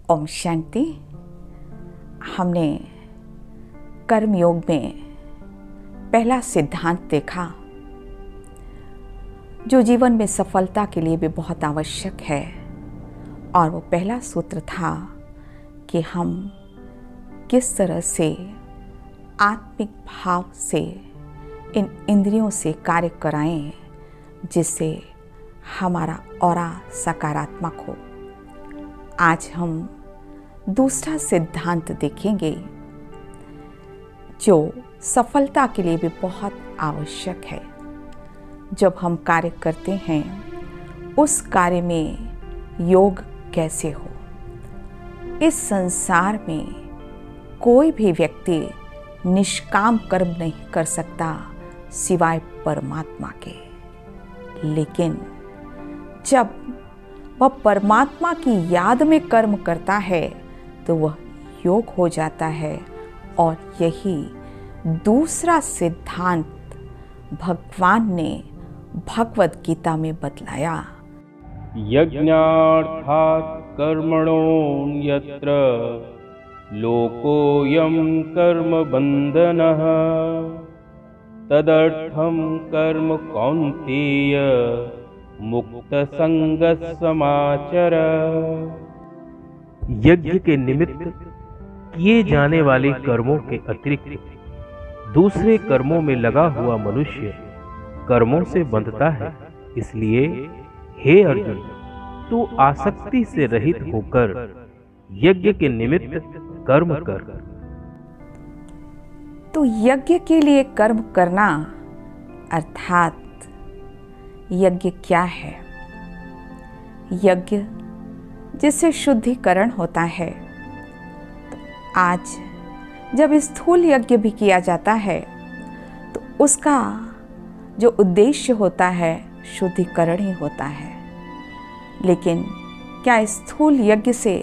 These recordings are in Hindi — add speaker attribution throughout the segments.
Speaker 1: ओम शांति। हमने कर्मयोग में पहला सिद्धांत देखा जो जीवन में सफलता के लिए भी बहुत आवश्यक है, और वो पहला सूत्र था कि हम किस तरह से आत्मिक भाव से इन इंद्रियों से कार्य कराएं जिससे हमारा ऑरा सकारात्मक हो। आज हम दूसरा सिद्धांत देखेंगे जो सफलता के लिए भी बहुत आवश्यक है। जब हम कार्य करते हैं उस कार्य में योग कैसे हो। इस संसार में कोई भी व्यक्ति निष्काम कर्म नहीं कर सकता सिवाय परमात्मा के, लेकिन जब वह परमात्मा की याद में कर्म करता है तो वह योग हो जाता है। और यही दूसरा सिद्धांत भगवान ने भगवद गीता में बतलाया।
Speaker 2: यज्ञार्थात् कर्मणोऽन्यत्र लोकोऽयं कर्म बन्धनः तदर्थं कर्म कौन्तेय मुक्त संगत समाचर।
Speaker 3: यज्ञ के निमित्त किए जाने वाले कर्मों के अतिरिक्त दूसरे कर्मों में लगा हुआ मनुष्य कर्मों से बंधता है। इसलिए हे अर्जुन, तू आसक्ति से रहित होकर यज्ञ के निमित्त कर्म कर।
Speaker 1: तो यज्ञ के लिए कर्म करना अर्थात यज्ञ क्या है? यज्ञ जिससे शुद्धिकरण होता है। तो आज जब स्थूल यज्ञ भी किया जाता है तो उसका जो उद्देश्य होता है शुद्धिकरण ही होता है। लेकिन क्या स्थूल यज्ञ से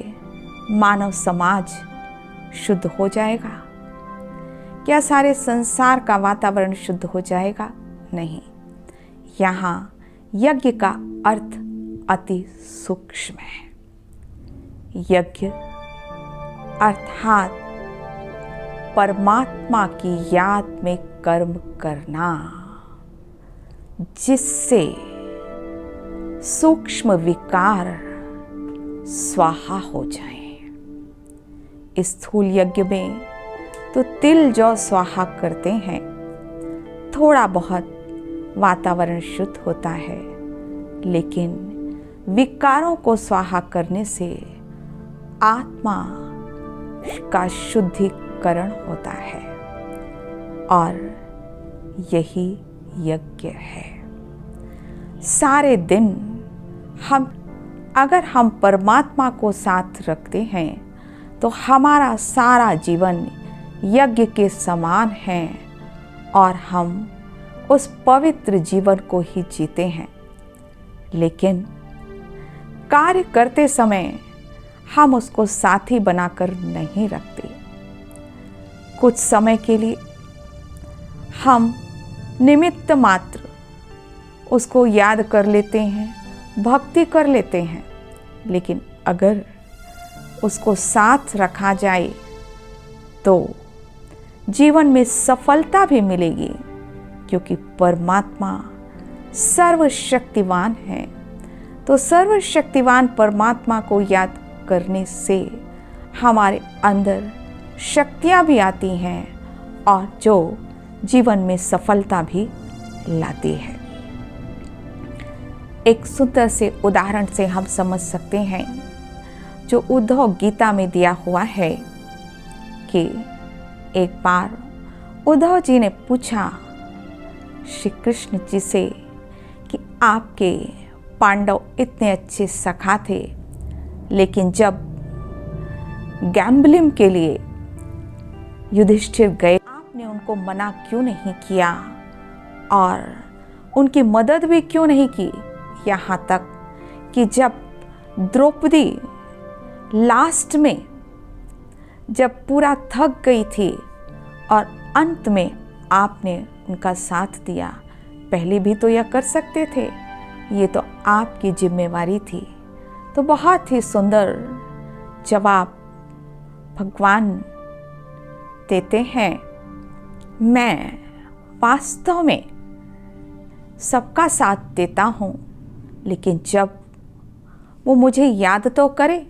Speaker 1: मानव समाज शुद्ध हो जाएगा? क्या सारे संसार का वातावरण शुद्ध हो जाएगा? नहीं। यहाँ यज्ञ का अर्थ अति सूक्ष्म है। यज्ञ अर्थात परमात्मा की याद में कर्म करना, जिससे सूक्ष्म विकार स्वाहा हो जाए। स्थूल यज्ञ में तो तिल जौ स्वाहा करते हैं, थोड़ा बहुत वातावरण शुद्ध होता है, लेकिन विकारों को स्वाहा करने से आत्मा का शुद्धिकरण होता है। और यही यज्ञ है। सारे दिन अगर हम परमात्मा को साथ रखते हैं तो हमारा सारा जीवन यज्ञ के समान है और हम उस पवित्र जीवन को ही जीते हैं। लेकिन कार्य करते समय हम उसको साथी बनाकर नहीं रखते। कुछ समय के लिए हम निमित्त मात्र उसको याद कर लेते हैं, भक्ति कर लेते हैं, लेकिन अगर उसको साथ रखा जाए तो जीवन में सफलता भी मिलेगी, क्योंकि परमात्मा सर्वशक्तिवान है। तो सर्वशक्तिवान परमात्मा को याद करने से हमारे अंदर शक्तियाँ भी आती हैं और जो जीवन में सफलता भी लाती है। एक सुंदर से उदाहरण से हम समझ सकते हैं जो उद्धव गीता में दिया हुआ है कि एक बार उद्धव जी ने पूछा श्री कृष्ण जी से कि आपके पांडव इतने अच्छे सखा थे, लेकिन जब गैम्बलिंग के लिए युधिष्ठिर गए, आपने उनको मना क्यों नहीं किया और उनकी मदद भी क्यों नहीं की? यहाँ तक कि जब द्रौपदी लास्ट में जब पूरा थक गई थी और अंत में आपने उनका साथ दिया। पहले भी तो यह कर सकते थे, ये तो आपकी जिम्मेवारी थी। तो बहुत ही सुंदर जवाब भगवान देते हैं। मैं वास्तव में सबका साथ देता हूँ, लेकिन जब वो मुझे याद तो करे।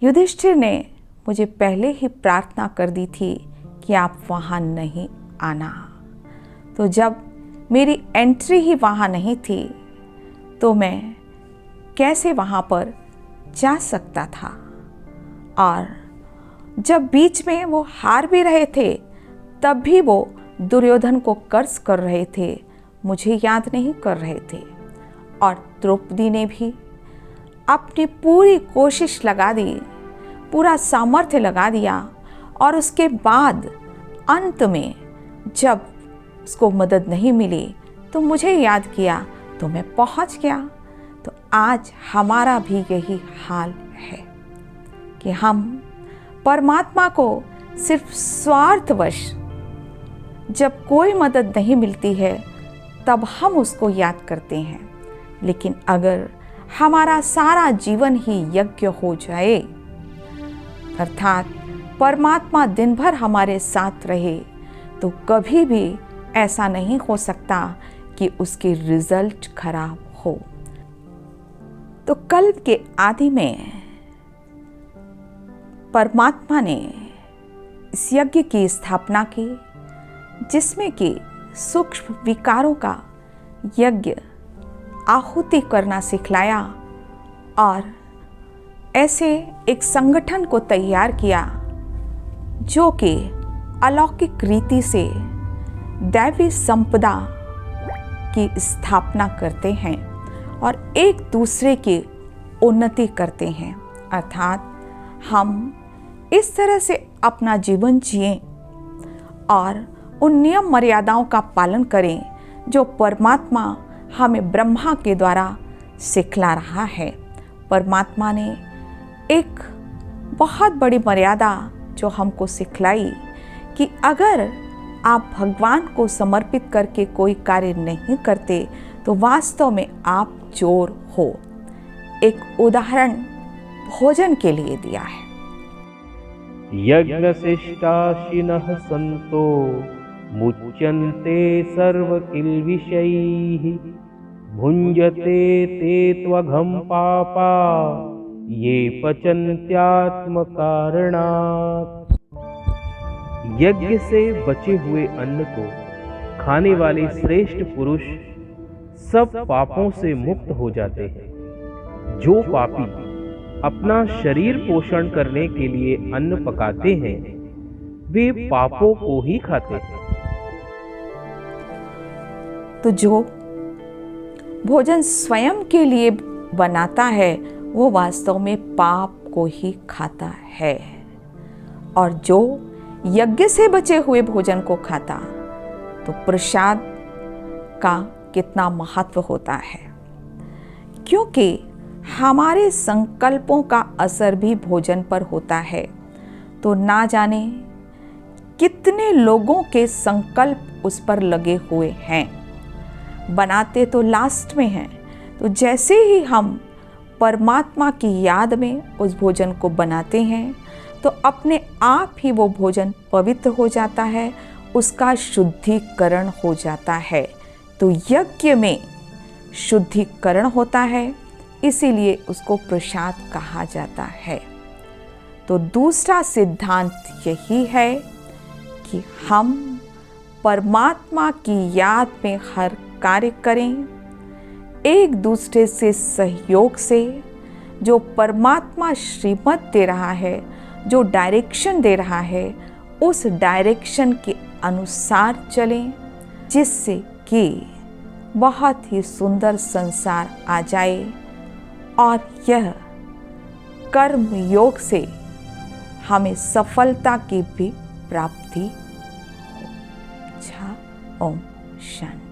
Speaker 1: युधिष्ठिर ने मुझे पहले ही प्रार्थना कर दी थी कि आप वहाँ नहीं आना, तो जब मेरी एंट्री ही वहाँ नहीं थी तो मैं कैसे वहाँ पर जा सकता था। और जब बीच में वो हार भी रहे थे तब भी वो दुर्योधन को कर्ज कर रहे थे, मुझे याद नहीं कर रहे थे। और द्रौपदी ने भी अपनी पूरी कोशिश लगा दी, पूरा सामर्थ्य लगा दिया, और उसके बाद अंत में जब उसको मदद नहीं मिली तो मुझे याद किया तो मैं पहुंच गया। तो आज हमारा भी यही हाल है कि हम परमात्मा को सिर्फ स्वार्थवश जब कोई मदद नहीं मिलती है तब हम उसको याद करते हैं, लेकिन अगर हमारा सारा जीवन ही यज्ञ हो जाए, अर्थात परमात्मा दिन भर हमारे साथ रहे, तो कभी भी ऐसा नहीं हो सकता कि उसके रिजल्ट खराब हो। तो कल्प के आदि में परमात्मा ने इस यज्ञ की स्थापना की, जिसमें कि सूक्ष्म विकारों का यज्ञ आहुति करना सिखलाया और ऐसे एक संगठन को तैयार किया जो कि अलौकिक रीति से दैवी संपदा की स्थापना करते हैं और एक दूसरे की उन्नति करते हैं। अर्थात हम इस तरह से अपना जीवन जिएं और उन नियम मर्यादाओं का पालन करें जो परमात्मा हमें ब्रह्मा के द्वारा सिखला रहा है। परमात्मा ने एक बहुत बड़ी मर्यादा जो हमको सिखलाई कि अगर आप भगवान को समर्पित करके कोई कार्य नहीं करते तो वास्तव में आप चोर हो। एक उदाहरण भोजन के लिए दिया है।
Speaker 3: यज्ञशिष्टाशिनः सन्तो मुच्यन्ते सर्वकिल्बिषैः भुञ्जते ते त्वघं पापा ये पचन्त्यात्मकारणात्। यज्ञ से बचे हुए अन्न को खाने वाले श्रेष्ठ पुरुष सब पापों से मुक्त हो जाते हैं। जो पापी अपना शरीर पोषण करने के लिए अन्न पकाते हैं वे पापों को ही खाते हैं।
Speaker 1: तो जो भोजन स्वयं के लिए बनाता है वो वास्तव में पाप को ही खाता है, और जो यज्ञ से बचे हुए भोजन को खाता तो प्रसाद का कितना महत्व होता है, क्योंकि हमारे संकल्पों का असर भी भोजन पर होता है। तो ना जाने कितने लोगों के संकल्प उस पर लगे हुए हैं। बनाते तो लास्ट में हैं, तो जैसे ही हम परमात्मा की याद में उस भोजन को बनाते हैं तो अपने आप ही वो भोजन पवित्र हो जाता है, उसका शुद्धिकरण हो जाता है। तो यज्ञ में शुद्धिकरण होता है, इसीलिए उसको प्रसाद कहा जाता है। तो दूसरा सिद्धांत यही है कि हम परमात्मा की याद में हर कार्य करें, एक दूसरे से सहयोग से। जो परमात्मा श्रीमत दे रहा है, जो डायरेक्शन दे रहा है, उस डायरेक्शन के अनुसार चलें, जिससे कि बहुत ही सुंदर संसार आ जाए और यह कर्म योग से हमें सफलता की भी प्राप्ति हो। ओम शांति।